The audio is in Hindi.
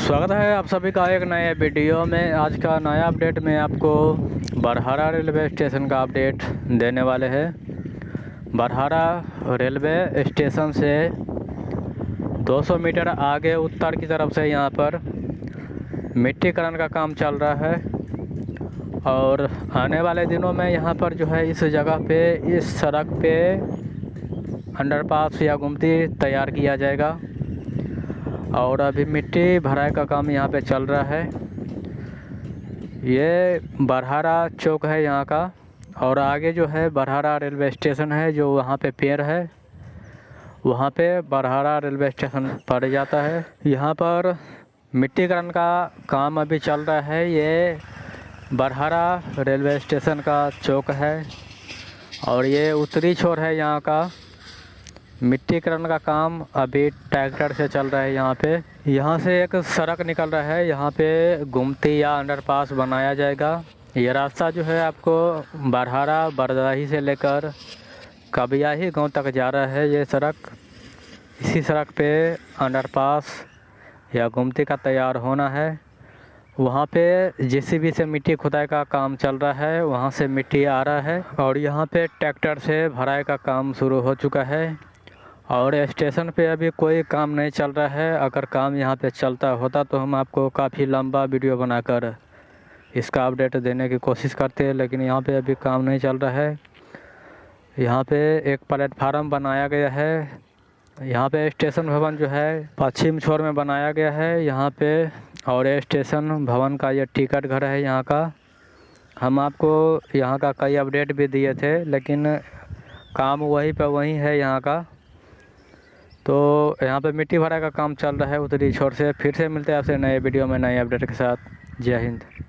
स्वागत है आप सभी का एक नए वीडियो में। आज का नया अपडेट में आपको बरहारा रेलवे स्टेशन का अपडेट देने वाले हैं। बरहारा रेलवे स्टेशन से 200 मीटर आगे उत्तर की तरफ से यहाँ पर मिट्टीकरण का काम चल रहा है और आने वाले दिनों में यहाँ पर जो है इस जगह पे, इस सड़क पे अंडरपास या गुमती तैयार किया जाएगा और अभी मिट्टी भराई का काम यहाँ पे चल रहा है। ये बरहारा चौक है यहाँ का और आगे जो है बरहारा रेलवे स्टेशन है, जो वहाँ पे पेड़ है वहाँ पे बरहारा रेलवे स्टेशन पड़ जाता है। यहाँ पर मिट्टीकरण का काम अभी चल रहा है। ये बरहारा रेलवे स्टेशन का चौक है और ये उत्तरी छोर है यहाँ का। मिट्टीकरण का काम अभी ट्रैक्टर से चल रहा है। यहाँ से एक सड़क निकल रहा है, यहाँ पे गुमती या अंडरपास बनाया जाएगा। ये रास्ता जो है आपको बरहारा बरदाही से लेकर कबियाही गांव तक जा रहा है। ये सड़क, इसी सड़क पे अंडरपास या गुमती का तैयार होना है। वहाँ पे जेसीबी से मिट्टी खुदाई का काम चल रहा है, वहाँ से मिट्टी आ रहा है और यहाँ पे ट्रैक्टर से भराई का काम शुरू हो चुका है और स्टेशन पे अभी कोई काम नहीं चल रहा है। अगर काम यहाँ पे चलता होता तो हम आपको काफ़ी लंबा वीडियो बनाकर इसका अपडेट देने की कोशिश करते हैं, लेकिन यहाँ पे अभी काम नहीं चल रहा है। यहाँ पे एक प्लेटफार्म बनाया गया है। यहाँ पे स्टेशन भवन जो है पश्चिम छोर में बनाया गया है यहाँ पे, और ये स्टेशन भवन का ये टिकट घर है यहाँ का। हम आपको यहाँ का कई अपडेट भी दिए थे, लेकिन काम वहीं पे वहीं है यहाँ का। तो यहाँ पे मिट्टी भरा का काम चल रहा है उत्तरी छोर से। फिर से मिलते हैं आपसे नए वीडियो में नए अपडेट के साथ। जय हिंद।